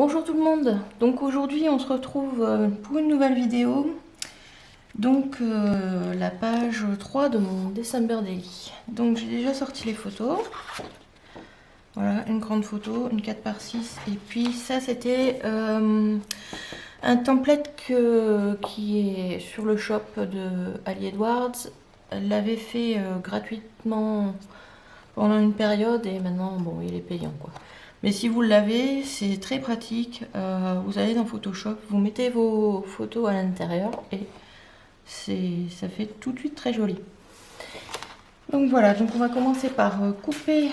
Bonjour tout le monde, donc aujourd'hui on se retrouve pour une nouvelle vidéo, donc la page 3 de mon December Daily. Donc j'ai déjà sorti les photos, voilà une grande photo, une 4x6 et puis ça c'était un template qui est sur le shop de Ali Edwards. Elle l'avait fait gratuitement pendant une période et maintenant bon il est payant quoi. Mais si vous l'avez, c'est très pratique. Vous allez dans Photoshop, vous mettez vos photos à l'intérieur et ça fait tout de suite très joli. Donc voilà, donc on va commencer par couper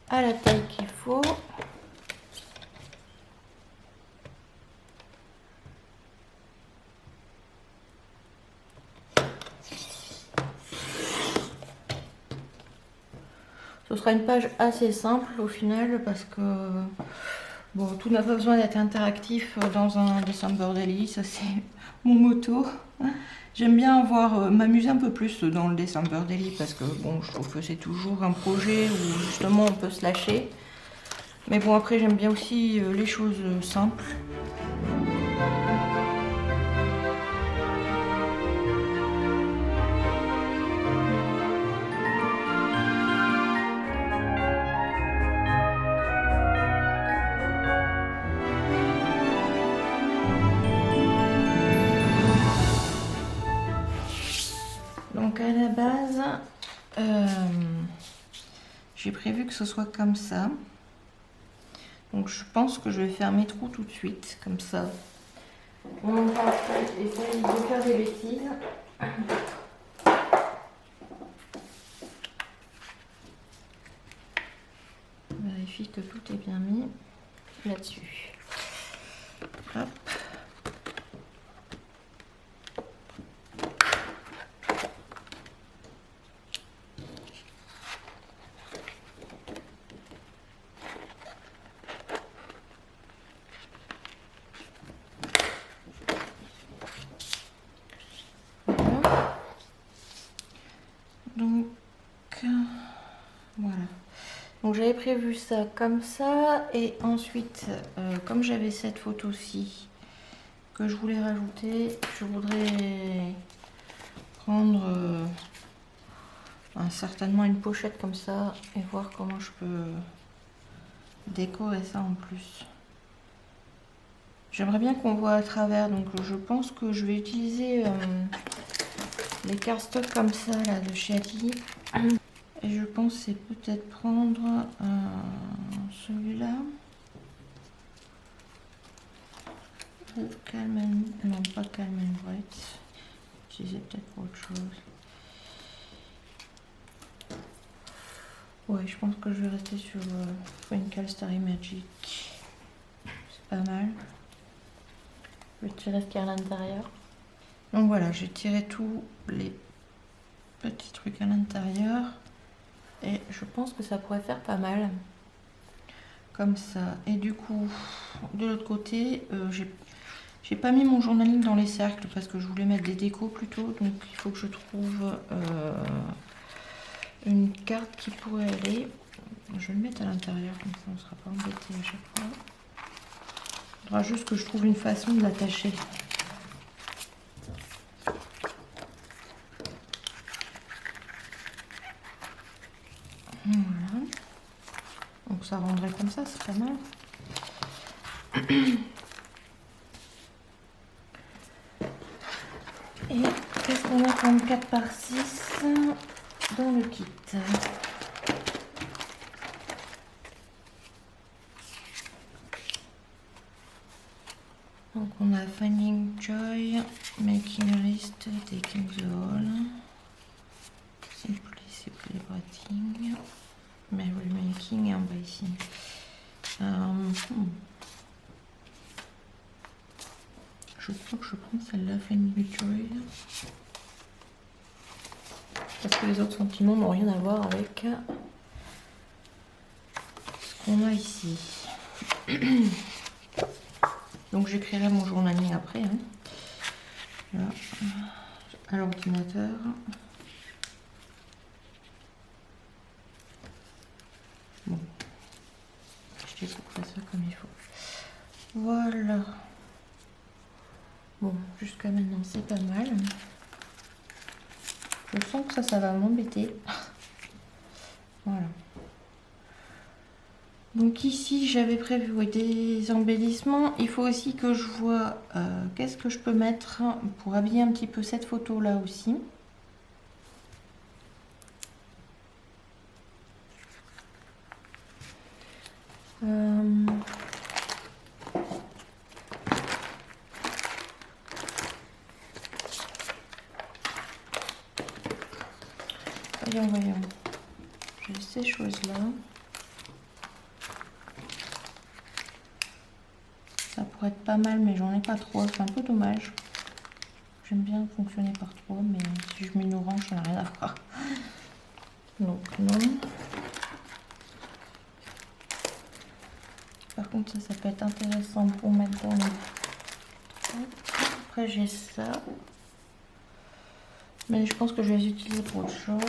à la taille qu'il faut. Ce sera une page assez simple au final parce que bon, tout n'a pas besoin d'être interactif dans un December Daily, ça c'est mon motto. J'aime bien m'amuser un peu plus dans le December Daily parce que bon, je trouve que c'est toujours un projet où justement on peut se lâcher. Mais bon, après j'aime bien aussi les choses simples. Donc à la base, j'ai prévu que ce soit comme ça. Donc je pense que je vais faire mes trous tout de suite, comme ça. On va essayer de faire des bêtises. On vérifie que tout est bien mis là-dessus. Hop. Donc voilà. Donc j'avais prévu ça comme ça et ensuite comme j'avais cette photo-ci que je voulais rajouter, je voudrais prendre certainement une pochette comme ça et voir comment je peux décorer ça en plus. J'aimerais bien qu'on voit à travers, donc je pense que je vais utiliser les cardstock comme ça là de chez Ali. Et je pense c'est peut-être prendre celui-là. Ou Calm and... Non, pas Calm and Bright. Utiliser peut-être pour autre chose. Ouais, je pense que je vais rester sur Twinkle Starry Magic. C'est pas mal. Je vais tirer ce qu'il y a à l'intérieur. Donc voilà, j'ai tiré tous les petits trucs à l'intérieur. Et je pense que ça pourrait faire pas mal. Comme ça. Et du coup, de l'autre côté, j'ai pas mis mon journaling dans les cercles parce que je voulais mettre des décos plutôt. Donc il faut que je trouve une carte qui pourrait aller. Je vais le mettre à l'intérieur, comme ça on ne sera pas embêté à chaque fois. Il faudra juste que je trouve une façon de l'attacher. Voilà. Donc ça rendrait comme ça, c'est pas mal. Et qu'est-ce qu'on a comme 4x6 dans le kit? Donc on a Finding Joy, Making a List, Taking the Whole, Simply Celebrating, Merry Making et Embracing. Je crois que je prends celle-là, Finding Joy. Parce que les autres sentiments n'ont rien à voir avec ce qu'on a ici. Donc j'écrirai mon journaling après. Hein. Là, à l'ordinateur. Bon. j'ai coupé ça comme il faut. Voilà. Bon, jusqu'à maintenant c'est pas mal. Je sens que ça va m'embêter. Voilà. Donc ici j'avais prévu des embellissements. Il faut aussi que je vois qu'est-ce que je peux mettre pour habiller un petit peu cette photo là aussi. Voyons. J'ai ces choses-là. Ça pourrait être pas mal, mais j'en ai pas trop. C'est un peu dommage. J'aime bien fonctionner par trois, mais si je mets une orange, ça n'a rien à voir. Donc non. Par contre, ça peut être intéressant pour mettre dans les... Après, j'ai ça. Mais je pense que je vais les utiliser pour autre chose.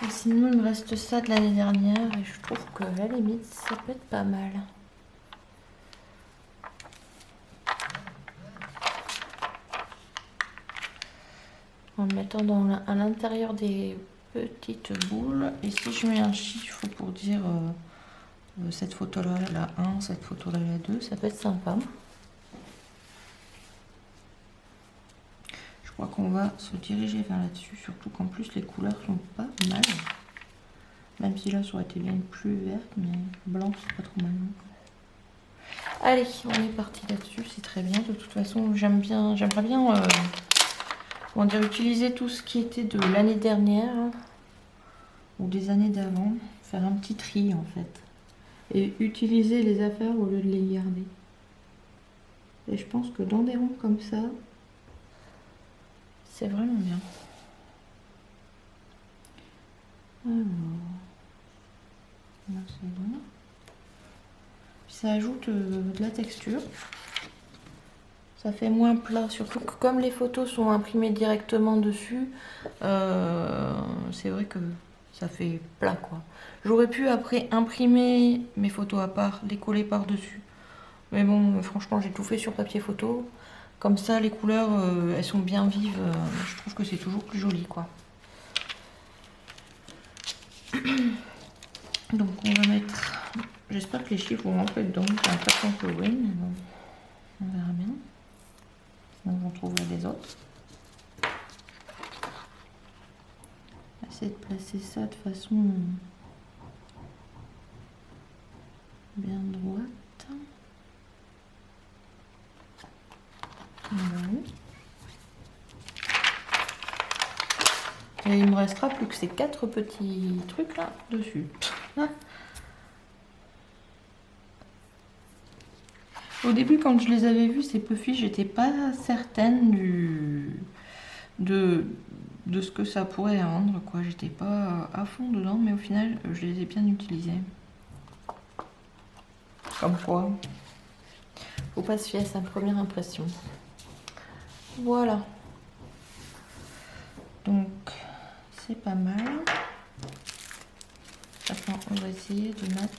Et sinon, il me reste ça de l'année dernière et je trouve que à la limite, ça peut être pas mal. En le mettant à l'intérieur des petites boules. Et si je mets un chiffre pour dire cette photo-là, la 1, cette photo-là, la 2, ça peut être sympa. Je crois qu'on va se diriger vers là-dessus, surtout qu'en plus les couleurs sont pas mal. Même si là ça aurait été bien plus verte, mais blanc c'est pas trop mal. Allez, on est parti là-dessus, c'est très bien. De toute façon, j'aimerais bien comment dire, utiliser tout ce qui était de l'année dernière ou des années d'avant, faire un petit tri en fait. Et utiliser les affaires au lieu de les garder. Et je pense que dans des ronds comme ça, c'est vraiment bien. Alors, là c'est bon. Puis ça ajoute de la texture. Ça fait moins plat, surtout que comme les photos sont imprimées directement dessus, c'est vrai que ça fait plat quoi. J'aurais pu après imprimer mes photos à part, les coller par-dessus. Mais bon, franchement, j'ai tout fait sur papier photo. Comme ça, les couleurs, elles sont bien vives. Je trouve que c'est toujours plus joli, quoi. Donc, on va mettre... J'espère que les chiffres vont rentrer dedans. J'ai l'impression que oui, mais bon, on verra bien. Sinon, j'en trouverai des autres. On va essayer de placer ça de façon bien droite. Voilà. Et il me restera plus que ces 4 petits trucs là dessus. Au début, quand je les avais vus, ces puffy, j'étais pas certaine de ce que ça pourrait rendre, quoi. J'étais pas à fond dedans, mais au final, je les ai bien utilisés. Comme quoi, faut pas se fier à sa première impression. Voilà. Donc, c'est pas mal. Maintenant, on va essayer de mettre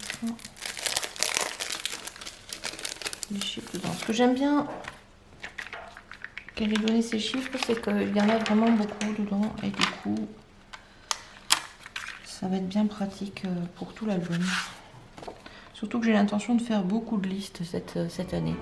les chiffres dedans. Ce que j'aime bien qu'elle ait donné ces chiffres, c'est qu'il y en a vraiment beaucoup dedans. Et du coup, ça va être bien pratique pour tout l'album. Surtout que j'ai l'intention de faire beaucoup de listes cette année.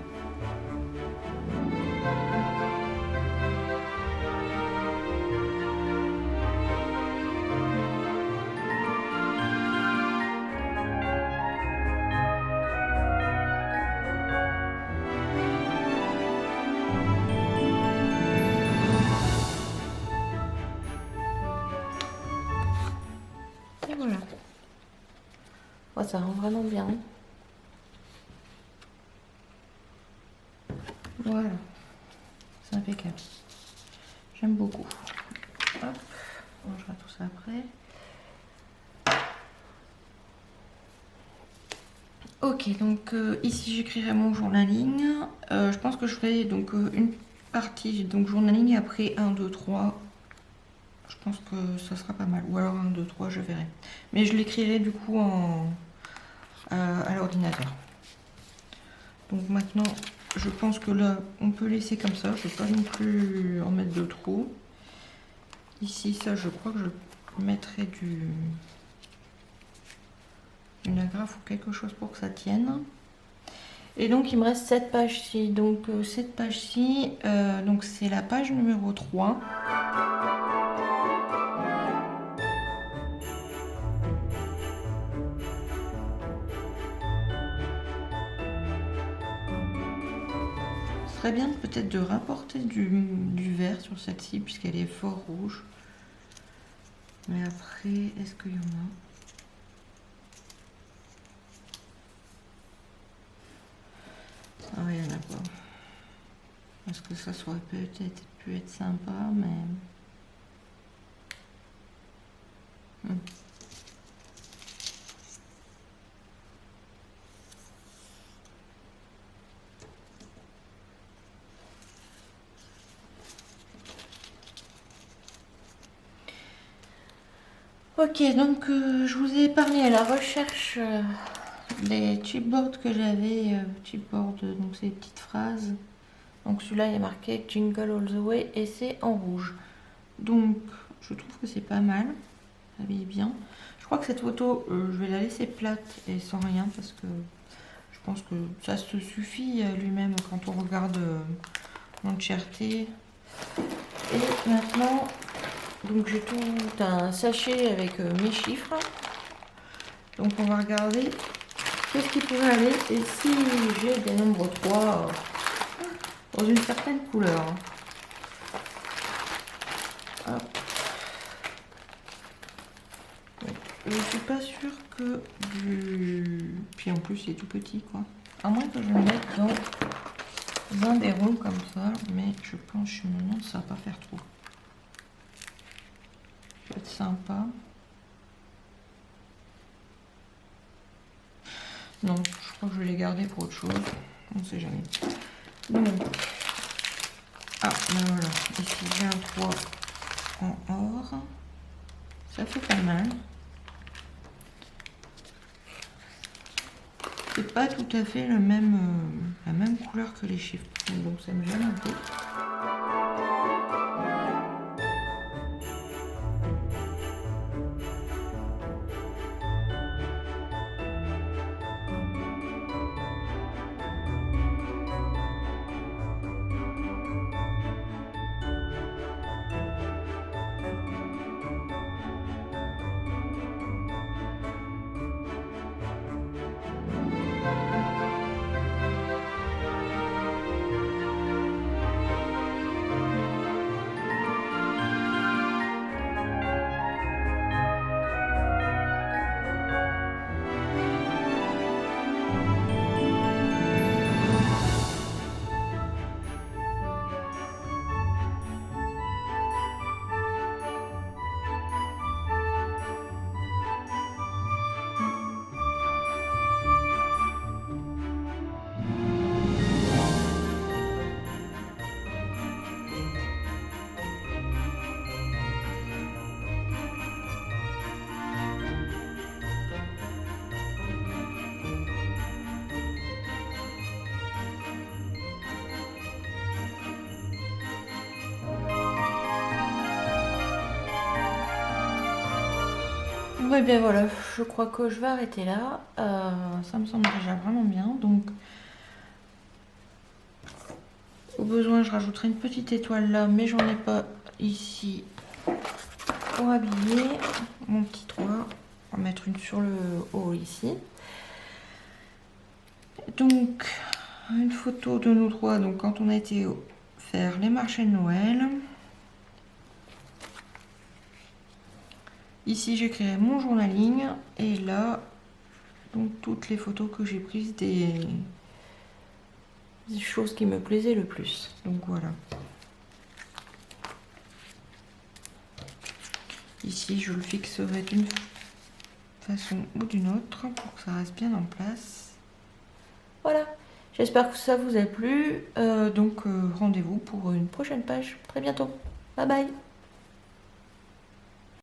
Et voilà. Oh, ça rend vraiment bien. Voilà, c'est impeccable. J'aime beaucoup. Hop, on rangera tout ça après. Ok, donc ici j'écrirai mon journaling. Je pense que je ferai donc une partie donc journaling et après 1, 2, 3. Je pense que ça sera pas mal. Ou alors 1, 2, 3, je verrai. Mais je l'écrirai du coup à l'ordinateur. Donc maintenant, je pense que là, on peut laisser comme ça. Je ne vais pas non plus en mettre de trop. Ici, ça, je crois que je mettrai une agrafe ou quelque chose pour que ça tienne. Et donc, il me reste cette page-ci. Donc, cette page-ci, donc c'est la page numéro 3. Ce serait bien peut-être de rapporter du vert sur celle-ci, puisqu'elle est fort rouge. Mais après, est-ce qu'il y en a? Ah oui, il n'y en a pas. Parce que ça aurait peut-être pu être sympa, mais... Ok, donc je vous ai épargné à la recherche les chipboards que j'avais. Chipboard, donc c'est des petites phrases. Donc celui-là, il est marqué Jingle All the Way et c'est en rouge. Donc je trouve que c'est pas mal. Ça habille bien. Je crois que cette photo, je vais la laisser plate et sans rien parce que je pense que ça se suffit lui-même quand on regarde l'entièreté. Et maintenant, donc j'ai tout un sachet avec mes chiffres. Donc on va regarder qu'est-ce qui pourrait aller et si j'ai des nombres 3 dans une certaine couleur. Hop. Je suis pas sûre que Puis en plus il est tout petit quoi. À moins que je le mette dans un des ronds comme ça, mais je pense que je me demande ça va pas faire trop. Ça va être sympa. Non, je crois que je vais les garder pour autre chose. On ne sait jamais. Donc, ben voilà. Ici j'ai un 3 en or. Ça fait pas mal. C'est pas tout à fait la même couleur que les chiffres. Donc ça me gêne un peu. Ouais, bien voilà, je crois que je vais arrêter là. Ça me semble déjà vraiment bien. Donc, au besoin, je rajouterai une petite étoile là, mais j'en ai pas ici pour habiller mon petit 3. On va mettre une sur le haut ici. Donc, une photo de nous 3. Donc, quand on a été faire les marchés de Noël. Ici, j'écrirai mon journaling et là, donc toutes les photos que j'ai prises des choses qui me plaisaient le plus. Donc voilà. Ici, je le fixerai d'une façon ou d'une autre pour que ça reste bien en place. Voilà. J'espère que ça vous a plu. Donc rendez-vous pour une prochaine page très bientôt. Bye bye.